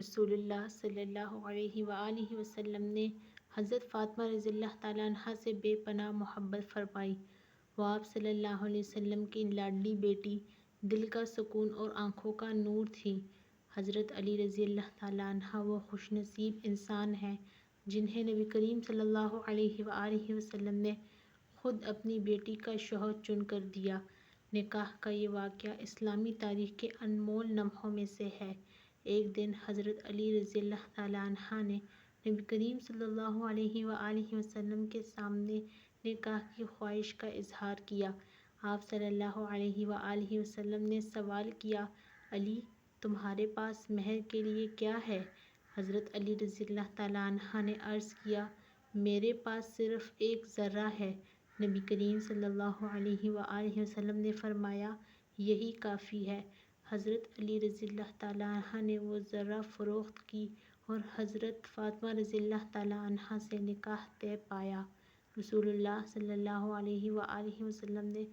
رسول اللہ صلی اللہ علیہ وآلہ وسلم نے حضرت فاطمہ رضی اللہ تعالیٰ عنہا سے بے پناہ محبت فرمائی۔ وہ آپ صلی اللہ علیہ وسلم کی لاڈلی بیٹی، دل کا سکون اور آنکھوں کا نور تھی۔ حضرت علی رضی اللہ تعالیٰ عنہ وہ خوش نصیب انسان ہیں جنہیں نبی کریم صلی اللہ علیہ وآلہ وسلم نے خود اپنی بیٹی کا شوہر چن کر دیا۔ نکاح کا یہ واقعہ اسلامی تاریخ کے انمول لمحوں میں سے ہے۔ ایک دن حضرت علی رضی اللہ تعالیٰ عنہ نے نبی کریم صلی اللہ علیہ وآلہ وسلم کے سامنے نکاح کی خواہش کا اظہار کیا۔ آپ صلی اللہ علیہ وآلہ وسلم نے سوال کیا، علی، تمہارے پاس مہر کے لیے کیا ہے؟ حضرت علی رضی اللہ تعالیٰ عنہ نے عرض کیا، میرے پاس صرف ایک ذرہ ہے۔ نبی کریم صلی اللہ علیہ وآلہ وسلم نے فرمایا، یہی کافی ہے۔ حضرت علی رضی اللہ تعالیٰ عنہ نے وہ ذرہ فروخت کی اور حضرت فاطمہ رضی اللہ تعالیٰ عنہا سے نکاح طے پایا۔ رسول اللہ صلی اللہ علیہ وآلہ وسلم نے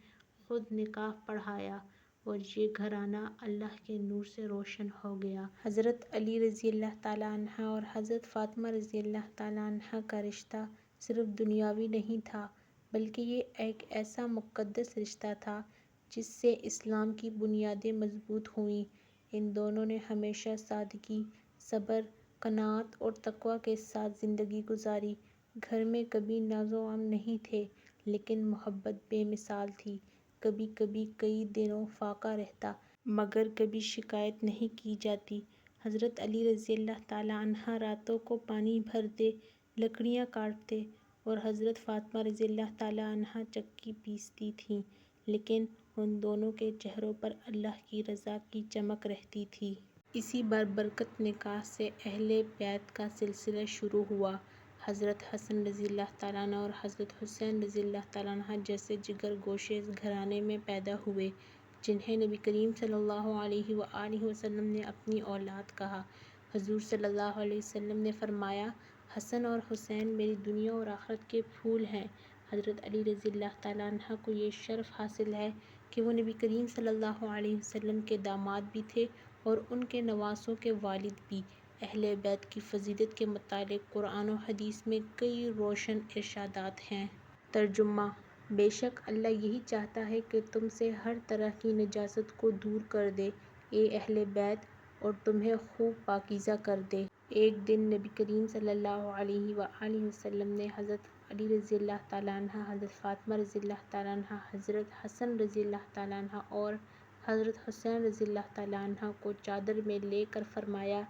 خود نکاح پڑھایا اور یہ گھرانہ اللہ کے نور سے روشن ہو گیا۔ حضرت علی رضی اللہ تعالیٰ عنہ اور حضرت فاطمہ رضی اللہ تعالیٰ عنہا کا رشتہ صرف دنیاوی نہیں تھا، بلکہ یہ ایک ایسا مقدس رشتہ تھا جس سے اسلام کی بنیادیں مضبوط ہوئیں۔ ان دونوں نے ہمیشہ سادگی، صبر، قناعت اور تقویٰ کے ساتھ زندگی گزاری۔ گھر میں کبھی ناز و غم نہیں تھے، لیکن محبت بے مثال تھی۔ کبھی کبھی کئی دنوں فاقہ رہتا، مگر کبھی شکایت نہیں کی جاتی۔ حضرت علی رضی اللہ تعالیٰ عنہ راتوں کو پانی بھرتے، لکڑیاں کاٹتے اور حضرت فاطمہ رضی اللہ تعالیٰ عنہا چکی پیستی تھیں، لیکن ان دونوں کے چہروں پر اللہ کی رضا کی چمک رہتی تھی۔ اسی بابرکت نکاح سے اہل بیت کا سلسلہ شروع ہوا۔ حضرت حسن رضی اللہ تعالیٰ عنہ اور حضرت حسین رضی اللہ تعالیٰ عنہ جیسے جگر گوشے اس گھرانے میں پیدا ہوئے، جنہیں نبی کریم صلی اللہ علیہ وآلہ وسلم نے اپنی اولاد کہا۔ حضور صلی اللہ علیہ وسلم نے فرمایا، حسن اور حسین میری دنیا اور آخرت کے پھول ہیں۔ حضرت علی رضی اللہ تعالیٰ عنہ کو یہ شرف حاصل ہے کہ وہ نبی کریم صلی اللہ علیہ وسلم کے داماد بھی تھے اور ان کے نواسوں کے والد بھی۔ اہل بیت کی فضیلت کے متعلق قرآن و حدیث میں کئی روشن ارشادات ہیں۔ ترجمہ: بے شک اللہ یہی چاہتا ہے کہ تم سے ہر طرح کی نجاست کو دور کر دے، اے اہل بیت، اور تمہیں خوب پاکیزہ کر دے۔ ایک دن نبی کریم صلی اللہ علیہ وآلہ وسلم نے حضرت علی رضی اللہ تعالیٰ عنہ، حضرت فاطمہ رضی اللہ تعالیٰ عنہ، حضرت حسن رضی اللہ تعالیٰ عنہ اور حضرت حسین رضی اللہ تعالیٰ عنہ کو چادر میں لے کر فرمایا،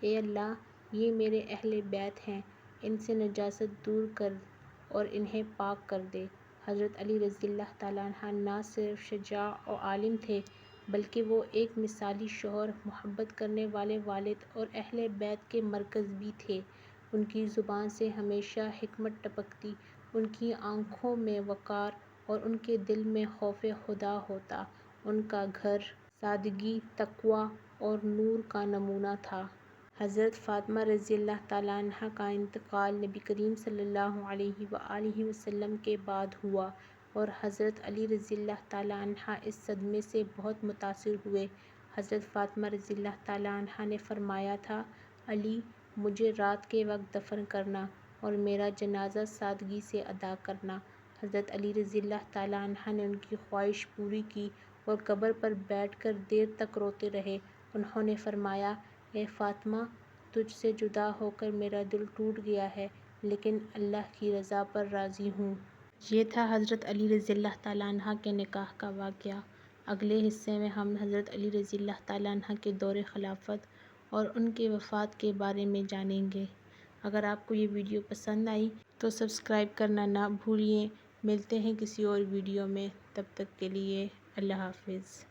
اے اللہ، یہ میرے اہل بیت ہیں، ان سے نجاست دور کر اور انہیں پاک کر دے۔ حضرت علی رضی اللہ تعالیٰ عنہ نہ صرف شجاع و عالم تھے، بلکہ وہ ایک مثالی شوہر، محبت کرنے والے والد اور اہل بیت کے مرکز بھی تھے۔ ان کی زبان سے ہمیشہ حکمت ٹپکتی، ان کی آنکھوں میں وقار اور ان کے دل میں خوف خدا ہوتا۔ ان کا گھر سادگی، تقویٰ اور نور کا نمونہ تھا۔ حضرت فاطمہ رضی اللہ تعالیٰ عنہ کا انتقال نبی کریم صلی اللہ علیہ وآلہ وسلم کے بعد ہوا اور حضرت علی رضی اللہ تعالیٰ عنہ اس صدمے سے بہت متاثر ہوئے۔ حضرت فاطمہ رضی اللہ تعالیٰ عنہ نے فرمایا تھا، علی، مجھے رات کے وقت دفن کرنا اور میرا جنازہ سادگی سے ادا کرنا۔ حضرت علی رضی اللہ تعالیٰ عنہ نے ان کی خواہش پوری کی اور قبر پر بیٹھ کر دیر تک روتے رہے۔ انہوں نے فرمایا، اے فاطمہ، تجھ سے جدا ہو کر میرا دل ٹوٹ گیا ہے، لیکن اللہ کی رضا پر راضی ہوں۔ یہ تھا حضرت علی رضی اللہ تعالیٰ عنہ کے نکاح کا واقعہ۔ اگلے حصے میں ہم حضرت علی رضی اللہ تعالیٰ عنہ کے دور خلافت اور ان کے وفات کے بارے میں جانیں گے۔ اگر آپ کو یہ ویڈیو پسند آئی تو سبسکرائب کرنا نہ بھولیے۔ ملتے ہیں کسی اور ویڈیو میں، تب تک کے لیے اللہ حافظ۔